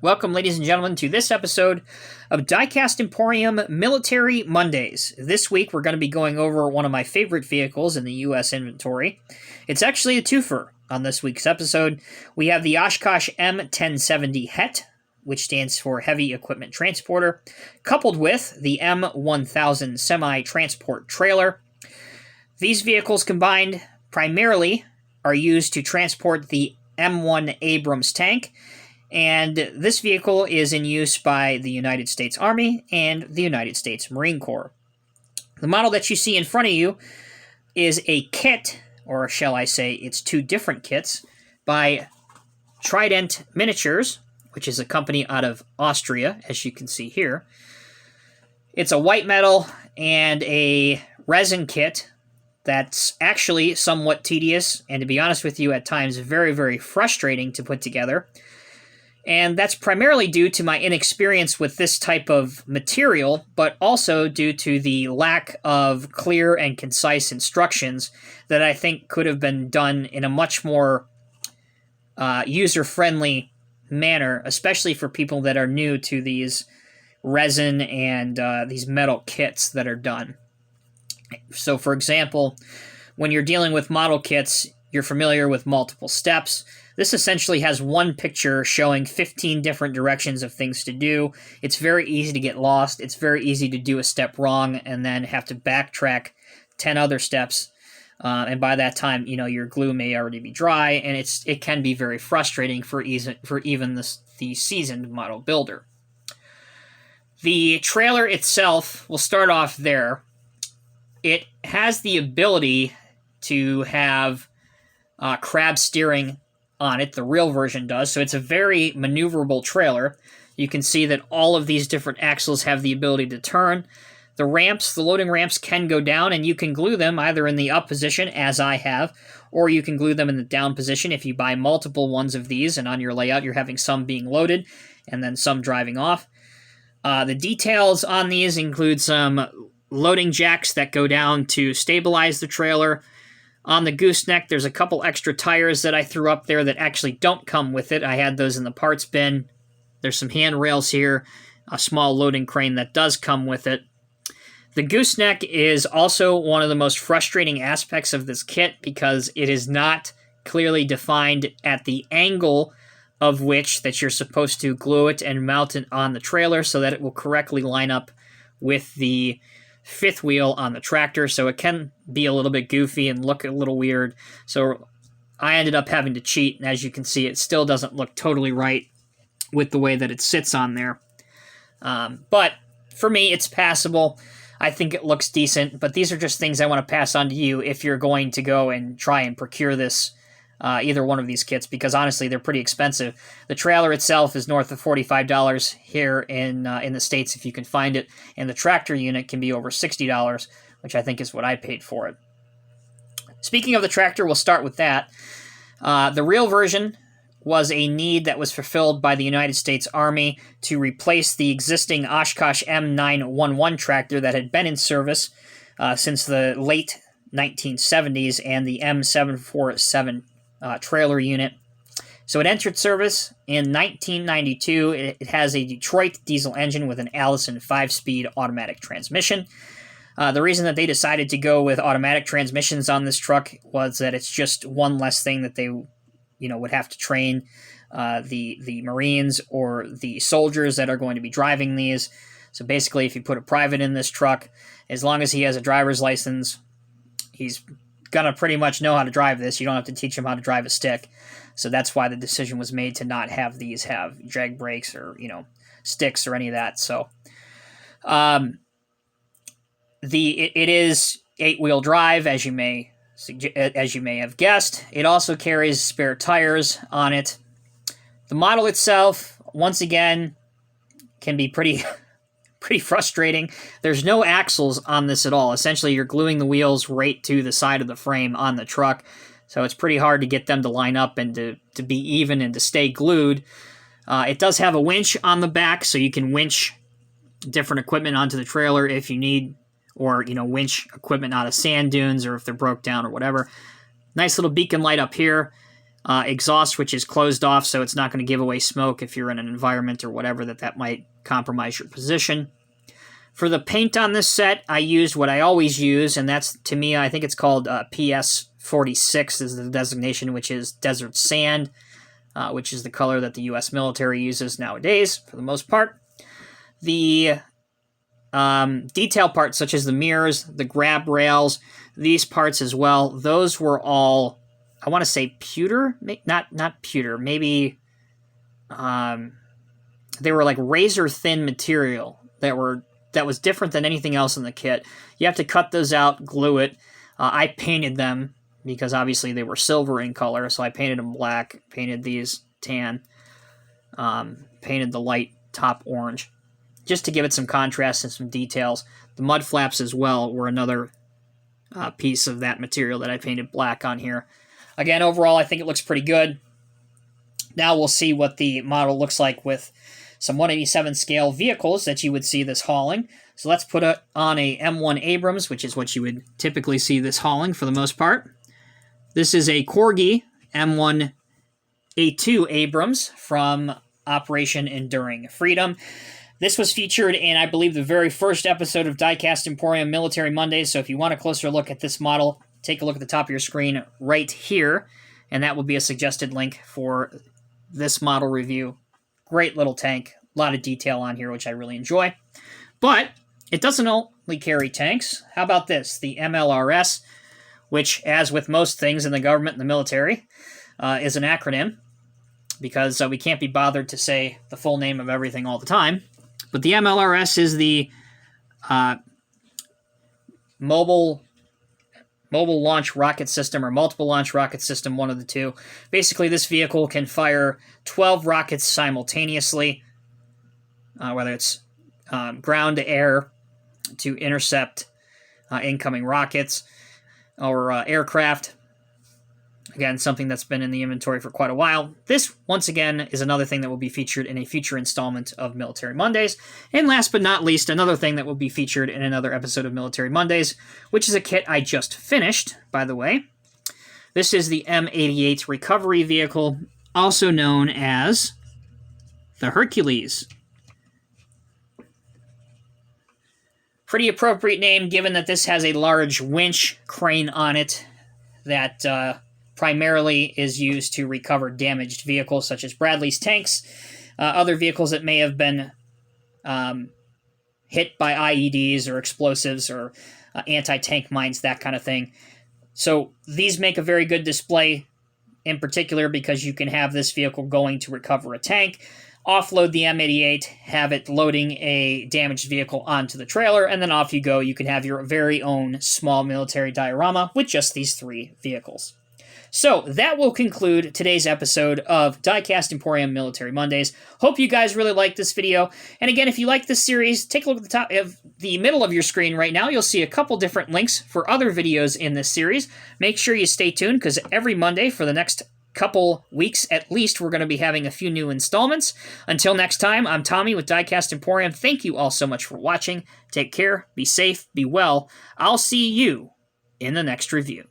Welcome, ladies and gentlemen, to this episode of Diecast Emporium Military Mondays. This week, we're going to be going over one of my favorite vehicles in the U.S. inventory. It's actually a twofer on this week's episode. We have the Oshkosh M1070 HET, which stands for Heavy Equipment Transporter, coupled with the M1000 Semi-Transport Trailer. These vehicles combined primarily are used to transport the M1 Abrams tank, and this vehicle is in use by the United States Army and the United States Marine Corps. The model that you see in front of you is a kit, or shall I say it's two different kits, by Trident Miniatures, which is a company out of Austria, as you can see here. It's a white metal and a resin kit that's actually somewhat tedious, and to be honest with you, at times very, very frustrating to put together. And that's primarily due to my inexperience with this type of material, but also due to the lack of clear and concise instructions that I think could have been done in a much more user-friendly manner, especially for people that are new to these resin and these metal kits that are done. So, for example, when you're dealing with model kits, you're familiar with multiple steps. This essentially has one picture showing 15 different directions of things to do. It's very easy to get lost. It's very easy to do a step wrong and then have to backtrack 10 other steps. And by that time, your glue may already be dry, and it can be very frustrating for even the seasoned model builder. The trailer itself, we'll start off there. It has the ability to have crab steering on it. The real version does, so it's a very maneuverable trailer. You can see that all of these different axles have the ability to turn. The loading ramps can go down, and you can glue them either in the up position, as I have, or you can glue them in the down position if you buy multiple ones of these, and on your layout you're having some being loaded and then some driving off. The details on these include some loading jacks that go down to stabilize the trailer. On the gooseneck, there's a couple extra tires that I threw up there that actually don't come with it. I had those in the parts bin. There's some handrails here, a small loading crane that does come with it. The gooseneck is also one of the most frustrating aspects of this kit because it is not clearly defined at the angle of which that you're supposed to glue it and mount it on the trailer so that it will correctly line up with the fifth wheel on the tractor, so it can be a little bit goofy and look a little weird. So I ended up having to cheat, and as you can see, it still doesn't look totally right with the way that it sits on there. But for me, it's passable. I think it looks decent, but these are just things I want to pass on to you if you're going to go and try and procure this, either one of these kits, because honestly, they're pretty expensive. The trailer itself is north of $45 here in the States if you can find it, and the tractor unit can be over $60, which I think is what I paid for it. Speaking of the tractor, we'll start with that. The real version was a need that was fulfilled by the United States Army to replace the existing Oshkosh M911 tractor that had been in service since the late 1970s and the M747 trailer unit. So it entered service in 1992. It has a Detroit diesel engine with an Allison 5-speed automatic transmission. The reason that they decided to go with automatic transmissions on this truck was that it's just one less thing that they would have to train the Marines or the soldiers that are going to be driving these. So basically, if you put a private in this truck, as long as he has a driver's license, he's going to pretty much know how to drive this. You don't have to teach him how to drive a stick. So that's why the decision was made to not have these have drag brakes or, sticks or any of that. So it is 8-wheel drive, as you may have guessed. It also carries spare tires on it. The model itself, once again, can be pretty frustrating. There's no axles on this at all. Essentially, you're gluing the wheels right to the side of the frame on the truck, so it's pretty hard to get them to line up and to be even and to stay glued. It does have a winch on the back, so you can winch different equipment onto the trailer if you need, or winch equipment out of sand dunes or if they're broke down or whatever. Nice little beacon light up here. exhaust, which is closed off, so it's not going to give away smoke if you're in an environment or whatever that might compromise your position. For the paint on this set, I used what I always use, and that's, to me, I think it's called PS46 is the designation, which is desert sand, which is the color that the U.S. military uses nowadays, for the most part. The detail parts, such as the mirrors, the grab rails, these parts as well, those were all, I want to say pewter? Not pewter, maybe they were like razor-thin material that was different than anything else in the kit. You have to cut those out, glue it. I painted them because obviously they were silver in color, so I painted them black, painted these tan, painted the light top orange, just to give it some contrast and some details. The mud flaps as well were another piece of that material that I painted black on here. Again, overall, I think it looks pretty good. Now we'll see what the model looks like with some 187 scale vehicles that you would see this hauling. So let's put it on a M1 Abrams, which is what you would typically see this hauling for the most part. This is a Corgi M1A2 Abrams from Operation Enduring Freedom. This was featured in, I believe, the very first episode of Diecast Emporium Military Mondays, so if you want a closer look at this model, take a look at the top of your screen right here, and that will be a suggested link for this model review. Great little tank, a lot of detail on here, which I really enjoy. But it doesn't only carry tanks. How about this? The MLRS, which, as with most things in the government and the military, is an acronym, because we can't be bothered to say the full name of everything all the time. But the MLRS is the Mobile Launch Rocket System, or Multiple Launch Rocket System, one of the two. Basically, this vehicle can fire 12 rockets simultaneously, whether it's ground to air to intercept incoming rockets or aircraft. Again, something that's been in the inventory for quite a while. This, once again, is another thing that will be featured in a future installment of Military Mondays. And last but not least, another thing that will be featured in another episode of Military Mondays, which is a kit I just finished, by the way. This is the M88 Recovery Vehicle, also known as the Hercules. Pretty appropriate name, given that this has a large winch crane on it that primarily is used to recover damaged vehicles, such as Bradley's tanks, other vehicles that may have been hit by IEDs or explosives or anti-tank mines, that kind of thing. So these make a very good display, in particular because you can have this vehicle going to recover a tank, offload the M88, have it loading a damaged vehicle onto the trailer, and then off you go. You can have your very own small military diorama with just these three vehicles. So that will conclude today's episode of Diecast Emporium Military Mondays. Hope you guys really liked this video. And again, if you like this series, take a look at the top of the middle of your screen right now. You'll see a couple different links for other videos in this series. Make sure you stay tuned, because every Monday for the next couple weeks at least, we're going to be having a few new installments. Until next time, I'm Tommy with Diecast Emporium. Thank you all so much for watching. Take care, be safe, be well. I'll see you in the next review.